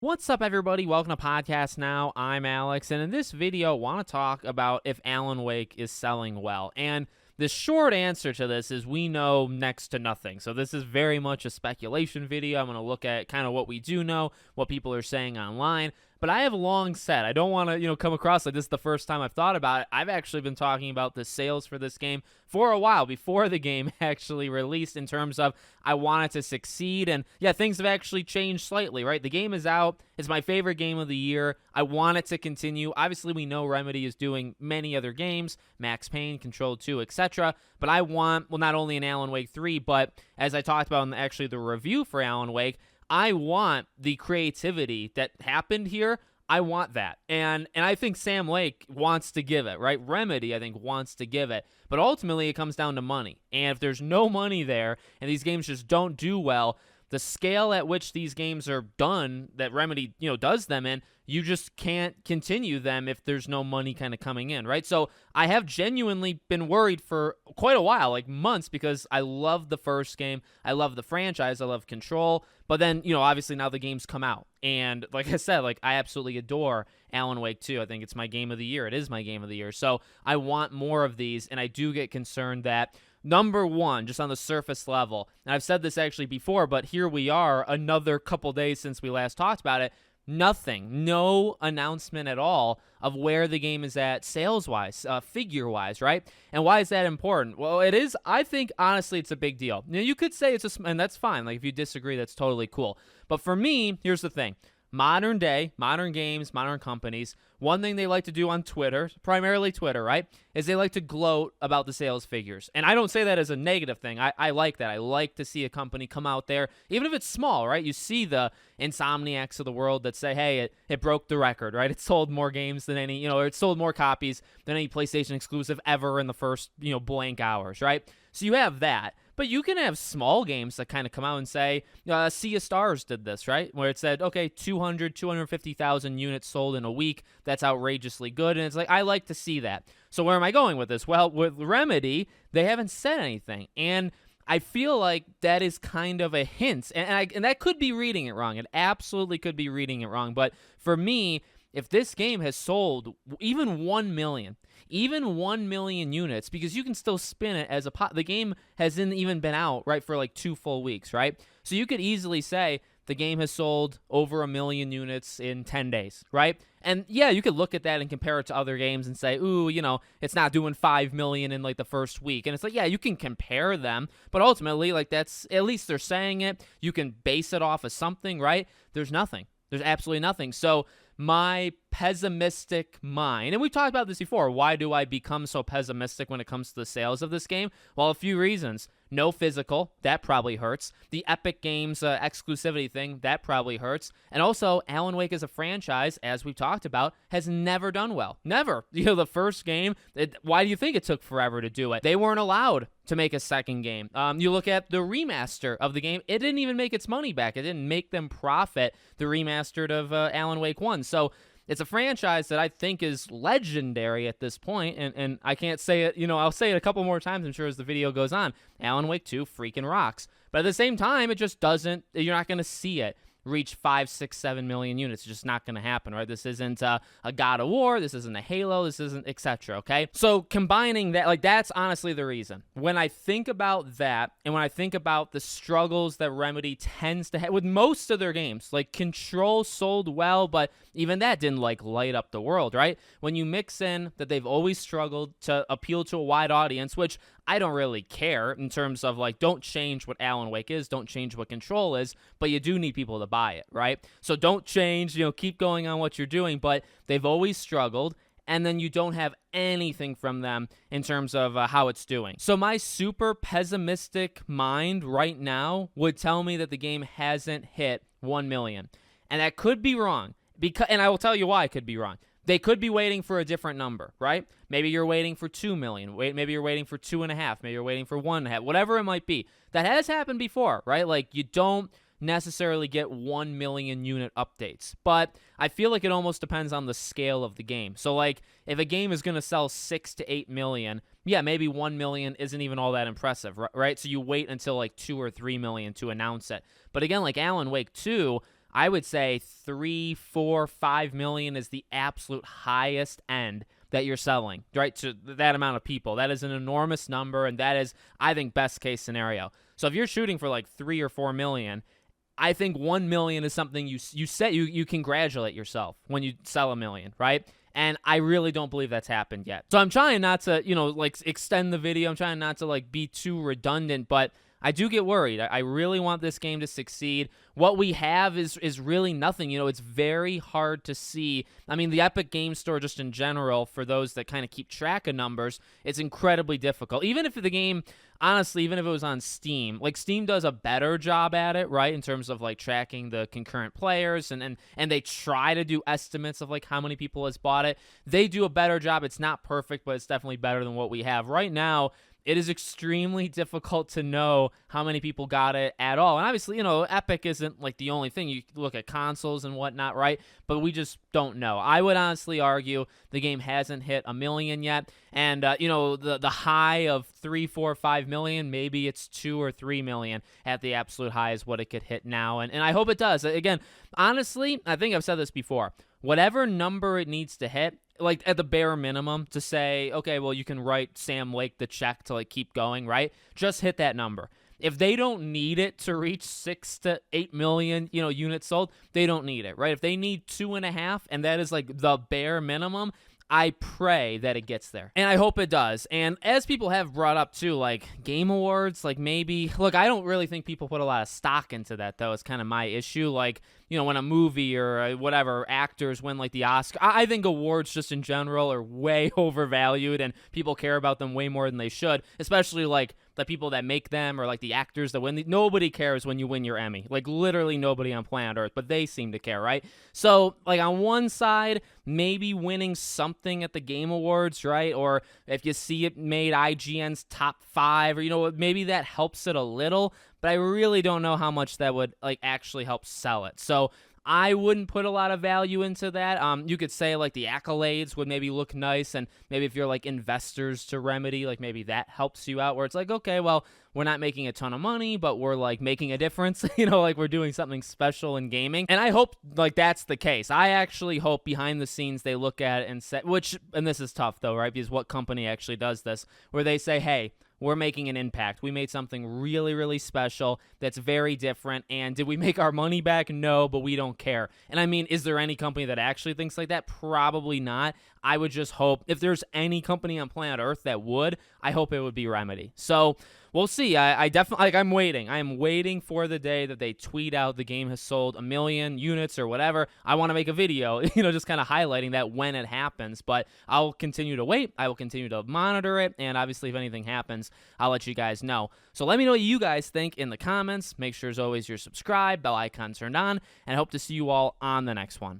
What's up, everybody? Welcome to Podcast Now. I'm Alex, and in this video, I want to talk about if Alan Wake is selling well. And the short answer to this is we know next to nothing. So this is very much a speculation video. I'm going to look at kind of what we do know, what people are saying online. But I have long said, I don't want to, come across like this is the first time I've thought about it. I've actually been talking about the sales for this game for a while before the game actually released, in terms of I want it to succeed. And yeah, things have actually changed slightly, right? The game is out. It's my favorite game of the year. I want it to continue. Obviously, we know Remedy is doing many other games, Max Payne, Control 2, etc. But I want, well, not only an Alan Wake 3, but as I talked about in actually the review for Alan Wake, I want the creativity that happened here. I want that. And I think Sam Lake wants to give it, right? Remedy, I think, wants to give it. But ultimately, it comes down to money. And if there's no money there and these games just don't do well, the scale at which these games are done, that Remedy, does them in, you just can't continue them if there's no money kind of coming in, right? So I have genuinely been worried for quite a while, like months, because I love the first game. I love the franchise. I love Control. But then, obviously now the games come out. And like I said, I absolutely adore Alan Wake 2. I think it's my game of the year. It is my game of the year. So I want more of these, and I do get concerned that, number one, just on the surface level, and I've said this actually before, but here we are another couple days since we last talked about it, nothing, no announcement at all of where the game is at sales-wise, figure-wise, right? And why is that important? Well, it is, I think, honestly, it's a big deal. You could say it's and that's fine. If you disagree, that's totally cool. But for me, here's the thing. Modern day, modern games, modern companies, one thing they like to do on Twitter, primarily Twitter, right, is they like to gloat about the sales figures. And I don't say that as a negative thing. I like that. I like to see a company come out there, even if it's small, right? You see the Insomniacs of the world that say, hey, it broke the record, right? It sold more games than any, or it sold more copies than any PlayStation exclusive ever in the first, blank hours, right? So you have that. But you can have small games that kind of come out and say, Sea of Stars did this, right? Where it said, okay, 250,000 units sold in a week. That's outrageously good. And it's like, I like to see that. So where am I going with this? Well, with Remedy, they haven't said anything. And I feel like that is kind of a hint. And that could be reading it wrong. It absolutely could be reading it wrong. But for me, if this game has sold even 1 million, even 1 million units, because you can still spin it as the game hasn't even been out, right, for like 2 full weeks, right? So you could easily say the game has sold over 1 million units in 10 days, right? And yeah, you could look at that and compare it to other games and say, ooh, it's not doing 5 million in like the first week. And it's like, yeah, you can compare them, but ultimately, that's, at least they're saying it. You can base it off of something, right? There's nothing. There's absolutely nothing. So my pessimistic mind, and we've talked about this before, why do I become so pessimistic when it comes to the sales of this game? Well, a few reasons. No physical, that probably hurts. The Epic Games exclusivity thing, that probably hurts. And also, Alan Wake as a franchise, as we've talked about, has never done well. Never. The first game, why do you think it took forever to do it? They weren't allowed to make a second game. You look at the remaster of the game, it didn't even make its money back. It didn't make them profit, the remastered of Alan Wake 1. So it's a franchise that I think is legendary at this point, and I can't say it, I'll say it a couple more times, I'm sure, as the video goes on. Alan Wake 2 freaking rocks. But at the same time, it just doesn't, you're not going to see it reach 5, 6, 7 million units. It's just not going to happen, right? This isn't a God of War. This isn't a Halo. This isn't etc. Okay? So combining that, that's honestly the reason. When I think about that, and when I think about the struggles that Remedy tends to have with most of their games, like Control sold well, but even that didn't light up the world, right? When you mix in that they've always struggled to appeal to a wide audience, which I don't really care in terms of don't change what Alan Wake is, don't change what Control is, but you do need people to buy it, right? So don't change, keep going on what you're doing, but they've always struggled, and then you don't have anything from them in terms of how it's doing. So my super pessimistic mind right now would tell me that the game hasn't hit 1 million. And that could be wrong, and I will tell you why it could be wrong. They could be waiting for a different number, right? Maybe you're waiting for 2 million. Maybe you're waiting for 2.5. Maybe you're waiting for 1.5. Whatever it might be. That has happened before, right? You don't necessarily get 1 million unit updates. But I feel like it almost depends on the scale of the game. So if a game is going to sell 6 to 8 million, yeah, maybe 1 million isn't even all that impressive, right? So you wait until 2 or 3 million to announce it. But again, Alan Wake 2, I would say 3, 4, 5 million is the absolute highest end that you're selling, right? To that amount of people. That is an enormous number, and that is, I think, best case scenario. So if you're shooting for like 3 or 4 million, I think 1 million is something you congratulate yourself when you sell a million, right? And I really don't believe that's happened yet. So I'm trying not to, like extend the video. I'm trying not to like be too redundant, but I do get worried. I really want this game to succeed. What we have is really nothing. It's very hard to see. I mean, the Epic Game Store, just in general, for those that kind of keep track of numbers, it's incredibly difficult. Even if the game, honestly, even if it was on Steam, like Steam does a better job at it, right, in terms of like tracking the concurrent players, and they try to do estimates of like how many people has bought it. They do a better job. It's not perfect, but it's definitely better than what we have right now. It is extremely difficult to know how many people got it at all. And obviously, Epic isn't like the only thing. You look at consoles and whatnot, right? But we just don't know. I would honestly argue the game hasn't hit 1 million yet. And, the high of 3, 4, 5 million, maybe it's 2 or 3 million at the absolute high is what it could hit now. And I hope it does. Again, honestly, I think I've said this before. Whatever number it needs to hit, like at the bare minimum, to say, okay, well, you can write Sam Lake the check to like keep going, right? Just hit that number. If they don't need it to reach 6 to 8 million, units sold, they don't need it, right? If they need 2.5, and that is like the bare minimum, I pray that it gets there. And I hope it does. And as people have brought up too, like Game Awards, like maybe, look, I don't really think people put a lot of stock into that, though. It's kind of my issue. Like, when a movie or whatever actors win like the Oscar, I think awards just in general are way overvalued, and people care about them way more than they should, especially like the people that make them or like the actors that win. Nobody cares when you win your Emmy. Like literally nobody on planet Earth, but they seem to care, right? So like on one side, maybe winning something at the Game Awards, right? Or if you see it made IGN's top 5, or maybe that helps it a little, but I really don't know how much that would like actually help sell it. So I wouldn't put a lot of value into that. You could say like the accolades would maybe look nice, and maybe if you're like investors to Remedy, like maybe that helps you out, where it's like, okay, well, we're not making a ton of money, but we're like making a difference, like we're doing something special in gaming. And I hope like that's the case. I actually hope behind the scenes they look at it and say, and this is tough though, right? Because what company actually does this, where they say, hey, we're making an impact. We made something really, really special that's very different. And did we make our money back? No, but we don't care. And I mean, is there any company that actually thinks like that? Probably not. I would just hope, if there's any company on planet Earth that would, I hope it would be Remedy. So we'll see. I definitely, like, I'm waiting. I am waiting for the day that they tweet out the game has sold 1 million units or whatever. I want to make a video, just kind of highlighting that when it happens. But I'll continue to wait. I will continue to monitor it. And obviously, if anything happens, I'll let you guys know. So let me know what you guys think in the comments. Make sure, as always, you're subscribed, bell icon turned on, and I hope to see you all on the next one.